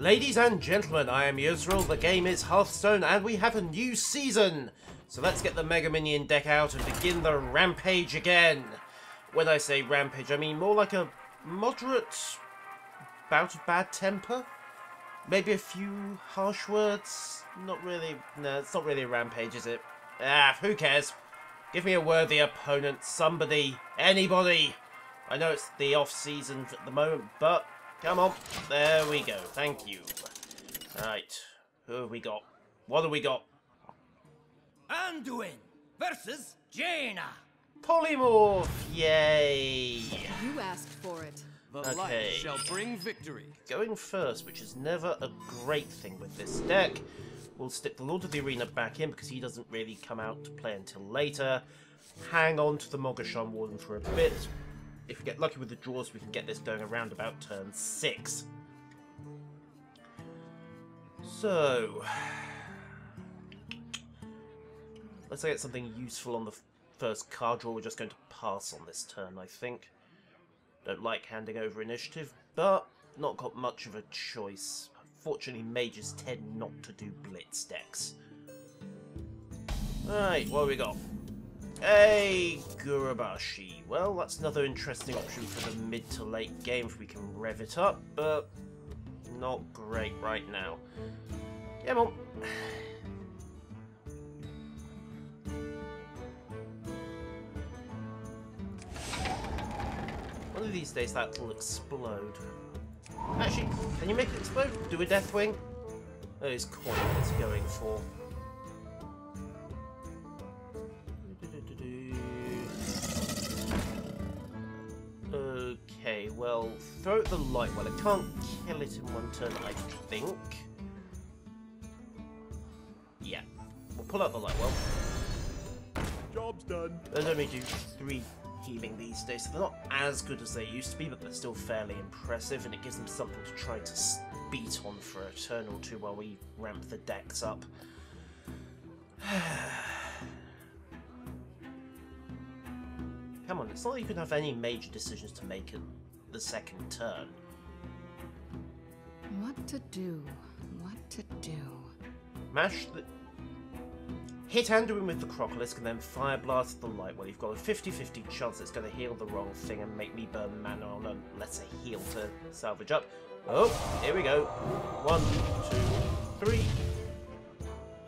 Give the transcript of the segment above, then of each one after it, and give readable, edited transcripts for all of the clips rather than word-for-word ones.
Ladies and gentlemen, I am Yusril, the game is Hearthstone, and we have a new season! So let's get the Mega-Minion deck out and begin the rampage again! When I say rampage, I mean more like a moderate bout of bad temper? Maybe a few harsh words? Not really, no, it's not really a rampage, is it? Ah, who cares? Give me a worthy opponent, somebody, anybody! I know it's the off-season at the moment, but come on, there we go, thank you. Alright, who have we got? What have we got? Anduin versus Jaina. Polymorph, yay! You asked for it. The light shall bring victory. Going first, which is never a great thing with this deck. We'll stick the Lord of the Arena back in because he doesn't really come out to play until later. Hang on to the Mega-Minion Warden for a bit. If we get lucky with the draws, we can get this going around about turn 6. So, let's get something useful on the first card draw. We're just going to pass on this turn, I think. Don't like handing over initiative, but not got much of a choice. Fortunately, mages tend not to do blitz decks. Alright, what have we got? Hey, Gurabashi. Well, that's another interesting option for the mid to late game if we can rev it up, but not great right now. Come on. One of these days that will explode. Actually, can you make it explode? Do a Deathwing? Those coin it's going for. Okay, well, throw out the light well. It can't kill it in one turn, I think. Yeah, we'll pull out the light well. Job's done. There's only do 3 healing these days, so they're not as good as they used to be, but they're still fairly impressive, and it gives them something to try to beat on for a turn or two while we ramp the decks up. Come on, it's not like you can have any major decisions to make in the second turn. What to do? What to do? Mash the... Hit Anduin with the Crocolisk and then Fire Blast the Light. Well, you've got a 50-50 chance it's going to heal the wrong thing and make me burn mana on a lesser heal to salvage up. Oh, here we go. 1, 2, 3.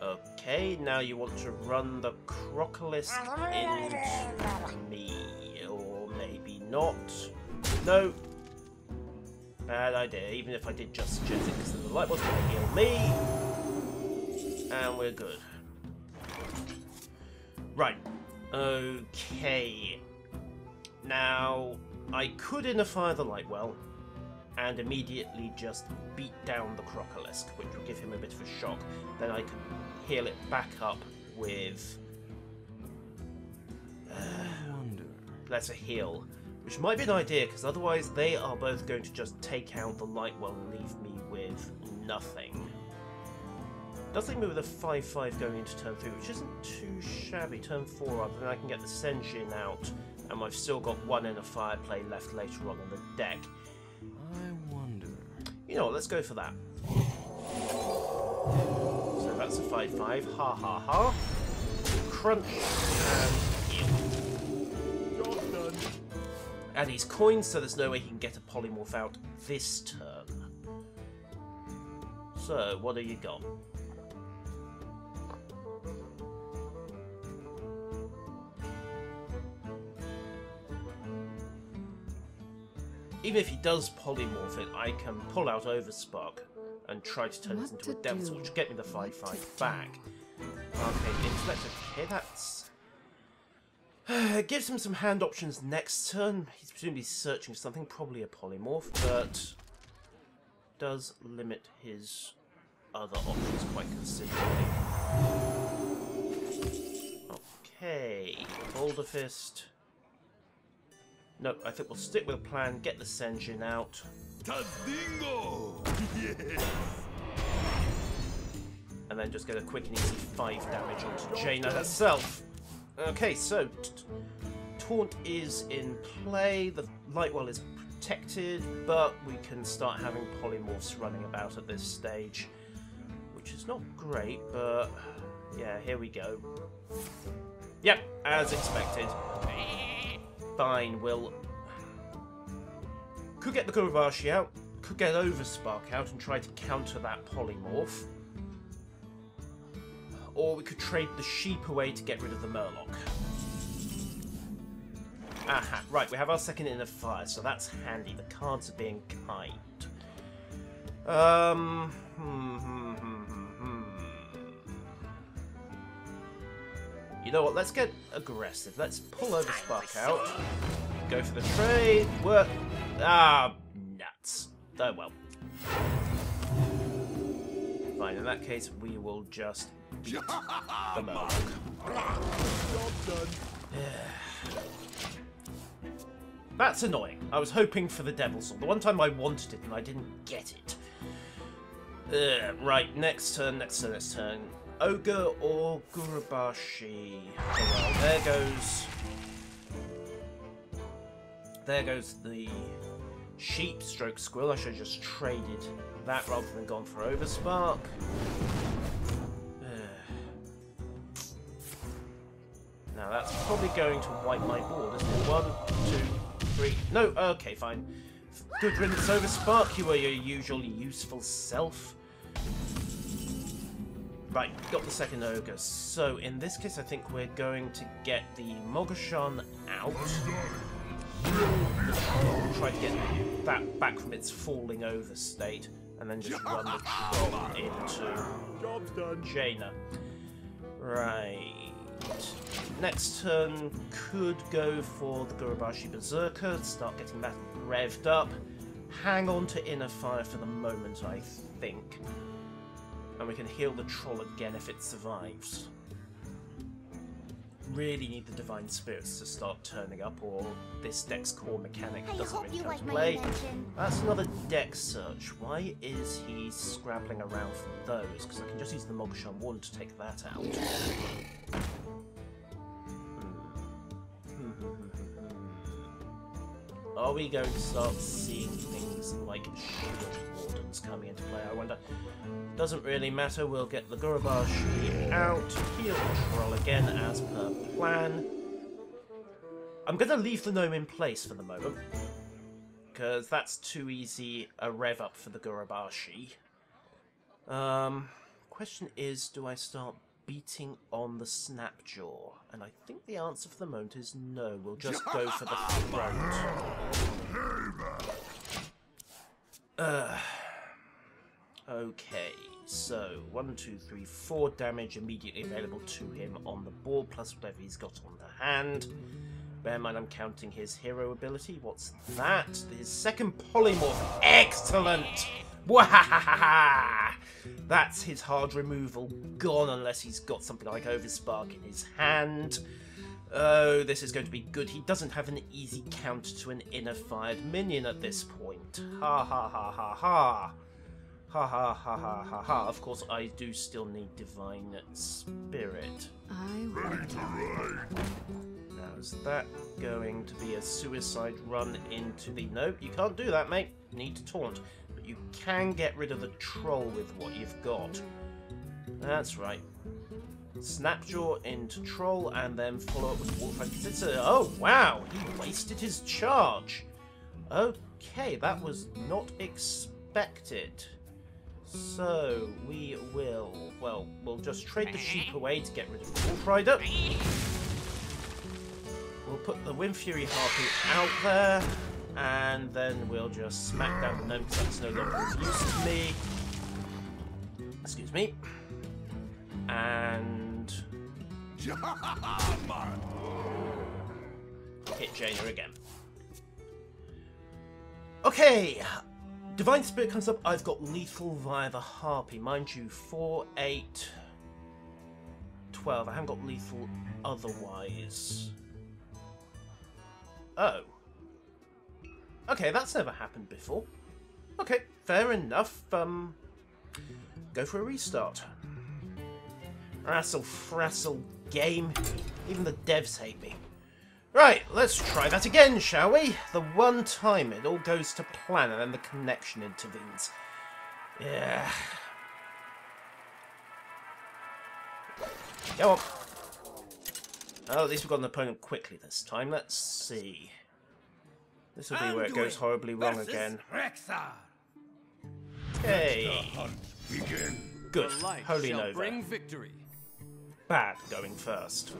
Okay, now you want to run the Crocolisk into me. Or maybe not. No. Bad idea, even if I did just suggest it, because then the Light was going to heal me. And we're good. Right, okay. Now, I could inner fire the light well and immediately just beat down the Crocolisk, which would give him a bit of a shock. Then I could heal it back up with lesser heal, which might be an idea, because otherwise they are both going to just take out the light well and leave me with nothing. Does leave me with a 5-5 going into turn 3, which isn't too shabby. Turn 4 up, then I can get the Senjin out, and I've still got 1 in a fire play left later on in the deck. I wonder. You know what, let's go for that. So that's a 5-5. Ha ha ha. Crunch and heal. Job done. And he's coins, so there's no way he can get a polymorph out this turn. So, what do you got? Even if he does polymorph it, I can pull out Overspark and try to turn it into a Devil's, which will get me the 5-5 back. Okay, intellect, okay, that's... gives him some hand options next turn. He's presumably searching for something, probably a polymorph, but does limit his other options quite considerably. Okay, Boulder Fist. No, I think we'll stick with a plan, get the Senjin out. Tadingo! Yes! And then just get a quick and easy 5 damage onto Jaina herself. Okay, so Taunt is in play, the Lightwell is protected, but we can start having polymorphs running about at this stage, which is not great, but yeah, here we go. Yep, as expected. Fine, we'll... Could get the Gurabashi out, could get Overspark out and try to counter that polymorph. Or we could trade the sheep away to get rid of the Murloc. Aha, right, we have our second Inner Fire, so that's handy. The cards are being kind. You know what, let's get aggressive. Let's pull Overspark out. Go for the trade. Work. Ah, nuts. Oh well. Fine, in that case, we will just beat the Murloc. Job done. That's annoying. I was hoping for the Devil's Sword. The one time I wanted it and I didn't get it. Right, next turn. Ogre or Gurabashi? Oh, well, there goes the sheep stroke squirrel. I should have just traded that rather than gone for Overspark. Now that's probably going to wipe my board, isn't it? 1, 2, 3. No, okay, fine. Good riddance, Overspark. You are your usually useful self. Right, got the second ogre. So in this case, I think we're going to get the Mogashan out. Try to get that back from its falling over state, and then just run the troll into Job's done. Jaina. Right. Next turn could go for the Gurabashi Berserker, start getting that revved up. Hang on to Inner Fire for the moment, I think. And we can heal the troll again if it survives. Really need the Divine Spirits to start turning up, or this deck's core mechanic doesn't really come to play. That's another deck search. Why is he scrabbling around for those? Because I can just use the Mogashan 1 to take that out. Are we going to start seeing things like Shield Wardens coming into play? I wonder. Doesn't really matter, we'll get the Gurabashi out, heal the troll again as per plan. I'm going to leave the gnome in place for the moment, because that's too easy a rev up for the Gurabashi. Question is, do I start beating on the Snapjaw? And I think the answer for the moment is no, we'll just go for the throat. Okay, so 1, 2, 3, 4 damage immediately available to him on the board, plus whatever he's got on the hand. Bear in mind I'm counting his hero ability. What's that? His second polymorph. Excellent! Wahahaha! That's his hard removal gone, unless he's got something like Overspark in his hand. Oh, this is going to be good. He doesn't have an easy count to an inner-fired minion at this point. Ha ha ha ha ha. Ha ha ha ha ha ha. Of course, I do still need Divine Spirit. Ready to ride. Now, is that going to be a suicide run into the... Nope, you can't do that, mate. You need to taunt. But you can get rid of the troll with what you've got. That's right. Snapjaw into troll, and then follow up with Wolf. Oh, wow! He wasted his charge. Okay, that was not expected. So, we will... Well, we'll just trade the sheep away to get rid of the Wolf Rider. We'll put the Wind Fury Harpy out there, and then we'll just smack down the gnome because that's no longer of use to me. Excuse me. And... hit Jaina again. Okay! Divine Spirit comes up, I've got lethal via the Harpy. Mind you, 4, 8, 12. I haven't got lethal otherwise. Oh. Okay, that's never happened before. Okay, fair enough. Go for a restart. Rassle frassle game. Even the devs hate me. Right, let's try that again, shall we? The one time it all goes to plan and then the connection intervenes. Yeah. Go on. Oh, at least we've got an opponent quickly this time. Let's see. This will be where it goes horribly wrong again. Okay. Good. Holy Nova. Bring victory. Bad going first.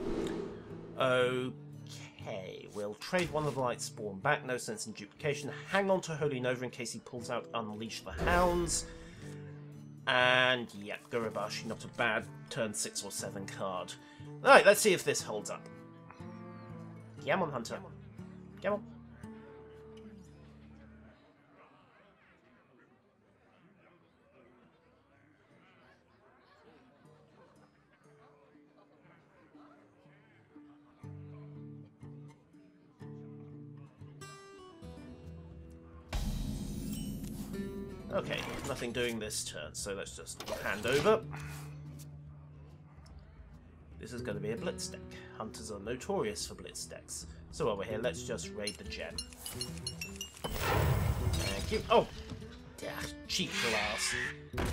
Okay, we'll trade one of the light spawn back, no sense in duplication. Hang on to Holy Nova in case he pulls out Unleash the Hounds. And yep, Gurubashi, not a bad turn 6 or 7 card. Alright, let's see if this holds up. Come on, Hunter. Come on. Okay, nothing doing this turn, so let's just hand over. This is going to be a blitz deck. Hunters are notorious for blitz decks. So while we're here, let's just raid the gen. Thank you. Oh! Yeah, cheap glass.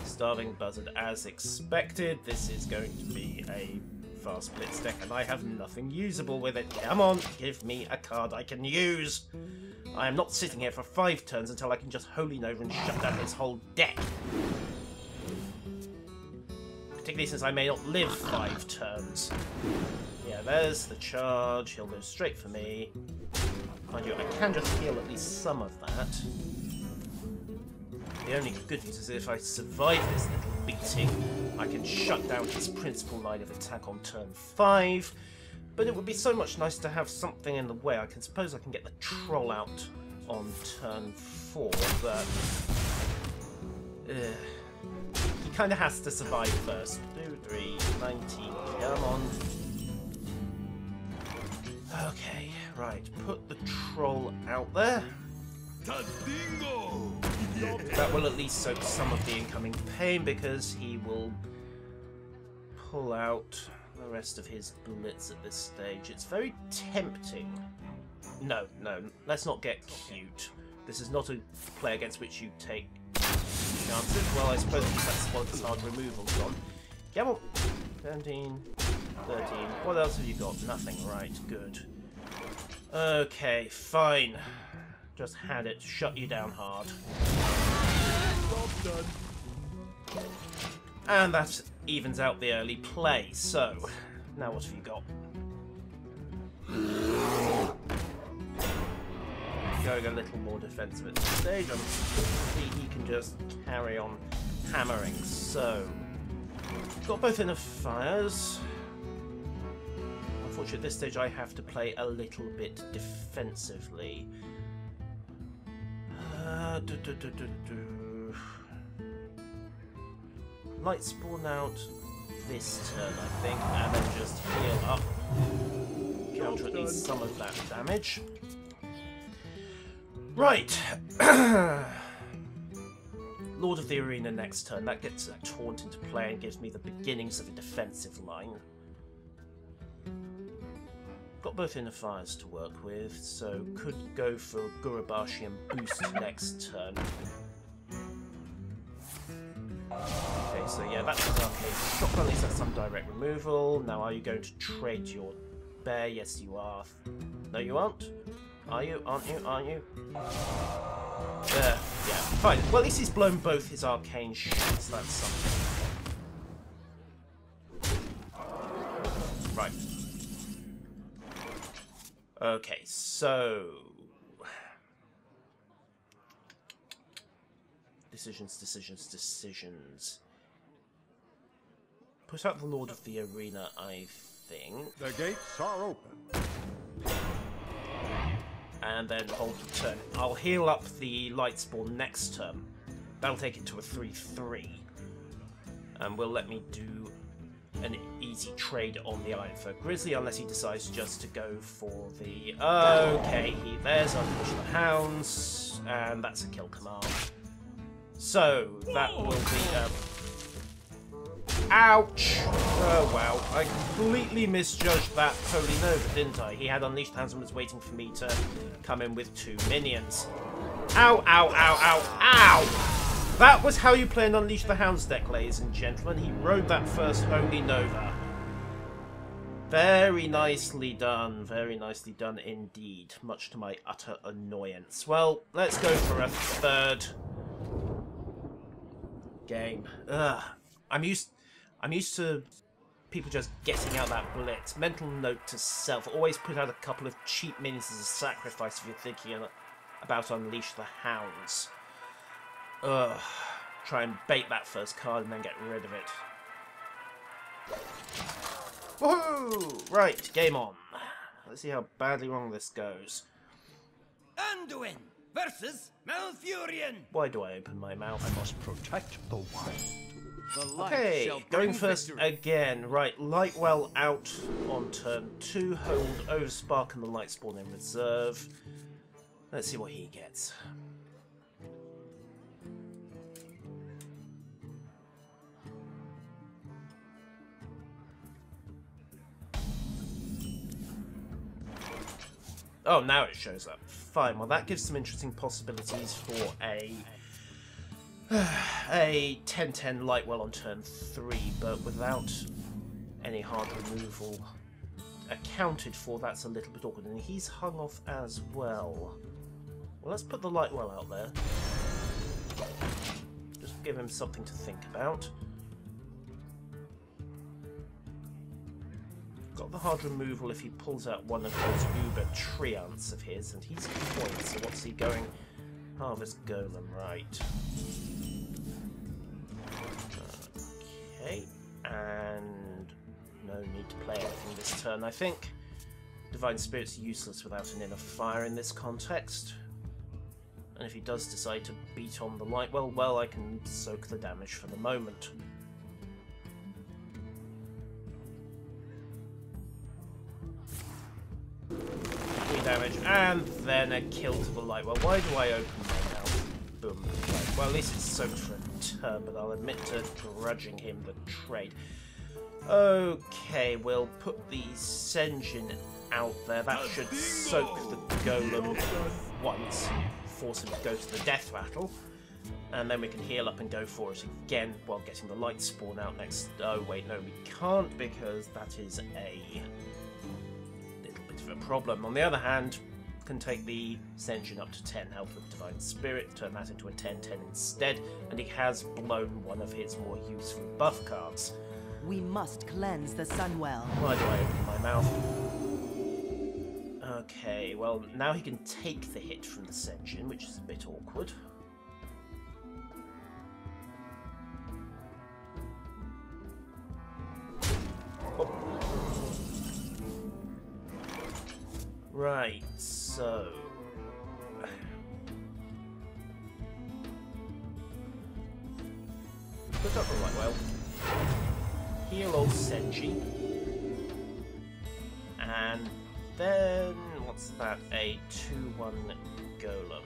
Starving Buzzard as expected. This is going to be a fast blitz deck, and I have nothing usable with it. Come on, give me a card I can use. I am not sitting here for 5 turns until I can just Holy Nova and shut down his whole deck. Particularly since I may not live 5 turns. Yeah, there's the charge. He'll go straight for me. Mind you, I can just heal at least some of that. The only good news is if I survive this little beating, I can shut down his principal line of attack on turn 5. But it would be so much nice to have something in the way. I suppose I can get the troll out on turn 4, but he kind of has to survive first. 2, 3, 19, come on. Okay, right, put the troll out there. That will at least soak some of the incoming pain because he will pull out the rest of his blitz at this stage. It's very tempting. No, let's not get cute. This is not a play against which you take chances. Well, I suppose that's what the hard removal's on. Come on. 17, 13. What else have you got? Nothing. Right, good. Okay, fine. Just had it. Shut you down hard. And that evens out the early play. So, now what have you got? Going a little more defensive at this stage. He can just carry on hammering. So, got both enough fires. Unfortunately, at this stage, I have to play a little bit defensively. Light spawn out this turn, I think, and then just heal up. Counter at least some of that damage. Right. Lord of the Arena next turn. That gets a taunt into play and gives me the beginnings of a defensive line. Got both inner fires to work with, so could go for Gurubashi and boost next turn. Okay, so yeah, that's an arcade shotgun. At least that's some direct removal. Now, are you going to trade your bear? Yes, you are. No, you aren't. Are you? Aren't you? Are you? Yeah, fine. Well, at least he's blown both his arcane shots. That's something. Right. Okay, so decisions. Put out the Lord of the Arena, I think. The gates are open. And then hold the turn. I'll heal up the light spawn next turn. That'll take it to a 3/3. And will let me do an easy trade on the Iron Fur Grizzly, unless he decides just to go for the... Okay, there's Unleash the Hounds, and that's a kill command. So, that will be... Ouch! Oh wow, I completely misjudged that Holy Nova, didn't I? He had Unleashed Hands and was waiting for me to come in with 2 minions. Ow, ow, ow, ow, ow! That was how you play an Unleash the Hounds deck, ladies and gentlemen. He rode that first Holy Nova. Very nicely done indeed, much to my utter annoyance. Well, let's go for a 3rd game. Ugh. I'm used to people just getting out that blitz. Mental note to self, always put out a couple of cheap minions as a sacrifice if you're thinking about Unleash the Hounds. Ugh. Try and bait that first card and then get rid of it. Woohoo! Right, game on. Let's see how badly wrong this goes. Anduin versus Malfurion. Why do I open my mouth? I must protect the wild. The light Okay, shall going bring first victory. again. Right, Lightwell out on turn 2. Hold Overspark and the Lightspawn in reserve. Let's see what he gets. Oh, now it shows up. Fine, well that gives some interesting possibilities for a 10-10 Lightwell on turn 3, but without any hard removal accounted for, that's a little bit awkward. And he's hung off as well. Well, let's put the Lightwell out there. Just give him something to think about. Got the hard removal if he pulls out one of those Uber Treants of his, and he's coined, so what's he going? Harvest Golem, right. Okay, and no need to play anything this turn, I think. Divine Spirit's useless without an Inner Fire in this context. And if he does decide to beat on the Lightwell, well, I can soak the damage for the moment. 3 damage, and then a kill to the Lightwell. Why do I open my mouth? Boom. Right. Well, at least it's soaked for a turn, but I'll admit to grudging him the trade. Okay, we'll put the Senjin out there. That should soak the Golem once, force him to go to the death rattle, and then we can heal up and go for it again while getting the light spawn out next. Oh wait, no, we can't, because that is a little bit of a problem. On the other hand, can take the Senjin up to 10 health with Divine Spirit, turn that into a 10-10 instead, and he has blown one of his more useful buff cards. We must cleanse the Sunwell. Why do I open my mouth? Okay, well, now he can take the hit from the Senjin, which is a bit awkward. Oh. Right, so... Put up the Lightwell. Heal old Senji. And then, what's that? A 2-1 Golem.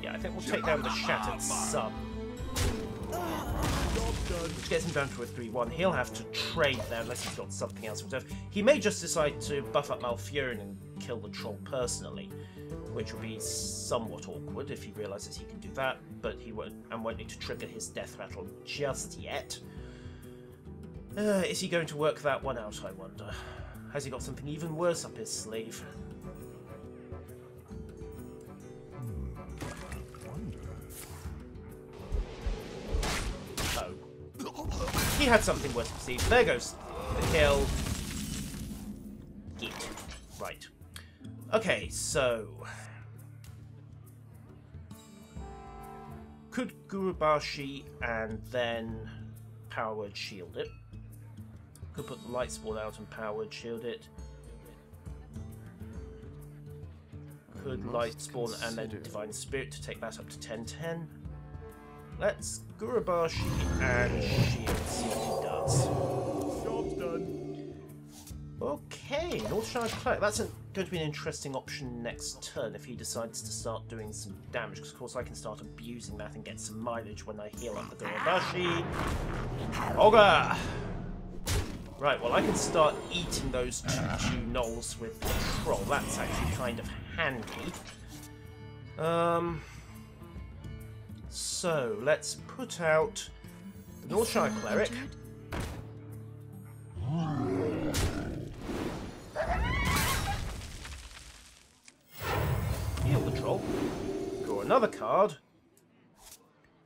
Yeah, I think we'll take down the Shattered Sun. Which gets him down to a 3-1. He'll have to trade there unless he's got something else in reserve. He may just decide to buff up Malfurion and kill the troll personally, which would be somewhat awkward if he realises he can do that, but he won't need to trigger his death rattle just yet. Is he going to work that one out, I wonder? Has he got something even worse up his sleeve? Oh. He had something worse up his sleeve. There goes the kill. Git. Right. Okay, so... Could Gurubashi and then Power Word shield it. Could put the light spawn out and Power Word shield it. Could light spawn and then Divine Spirit to take that up to 10-10. Let's Gurubashi and shield, see what he does. Job's done. Okay, North Shire Cleric. That's an going to be an interesting option next turn if he decides to start doing some damage, because of course I can start abusing that and get some mileage when I heal up the Gorobashi. Ogre! Right, well I can start eating those 2 gnolls with the troll. That's actually kind of handy. So, let's put out the Northshire Cleric. Heal the troll. Draw another card.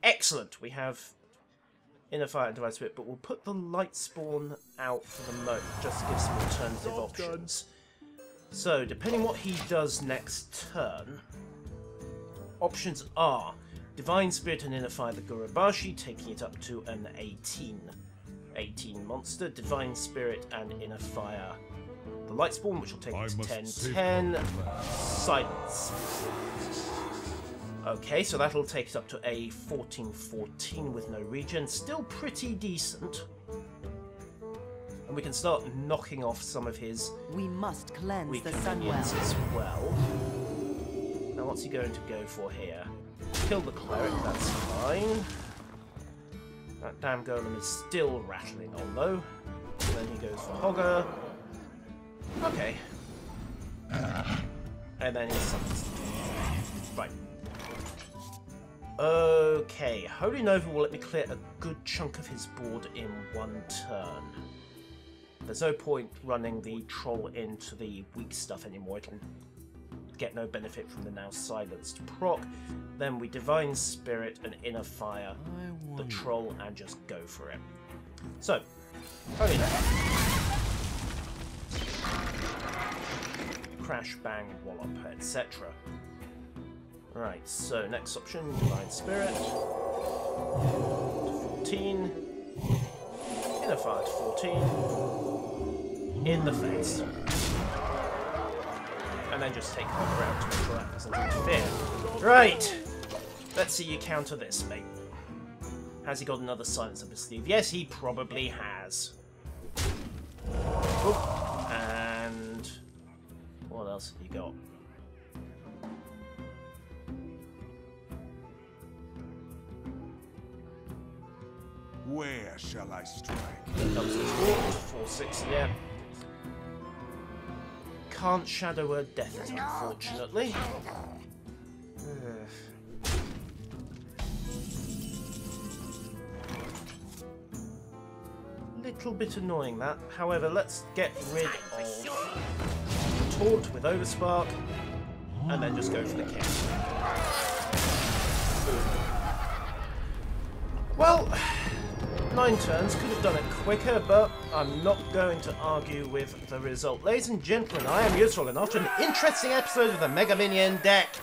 Excellent! We have Inner Fire and Divine Spirit, but we'll put the Lightspawn out for the moment, just to give some alternative options. So, depending what he does next turn, options are Divine Spirit and Inner Fire the Gorobashi, taking it up to an 18 monster. Divine Spirit and Inner Fire the Lightspawn, which will take it to 10. Silence. Okay, so that'll take it up to a 14-14 with no regen. Still pretty decent. And we can start knocking off some of his We must cleanse weaker the Sunwell. minions as well. Now what's he going to go for here? Kill the cleric, that's fine. That damn golem is still rattling on though. And then he goes for Hogger. Okay. And then he summons. Right. Okay, Holy Nova will let me clear a good chunk of his board in one turn. There's no point running the troll into the weak stuff anymore. It can get no benefit from the now silenced proc. Then we Divine Spirit and Inner Fire the troll and just go for it. So, Holy Nova. Crash, bang, wallop, etc. Right, so next option, Divine Spirit. To 14. Inner Fire to 14. In the face. And then just take Hogger out to make sure that doesn't interfere. Right! Let's see you counter this, mate. Has he got another silence up his sleeve? Yes, he probably has. Oop. And what else have you got? Where shall I strike? Here comes the sword, 4-6, yeah. Can't Shadow Word Death it, unfortunately. Little bit annoying that. However, let's get rid of Taunt with Overspark, and then just go for the kill. Well, 9 turns, could have done it quicker, but I'm not going to argue with the result. Ladies and gentlemen, I am Yusrol, and after an interesting episode of the Mega-Minion deck,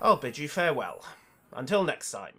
I'll bid you farewell. Until next time.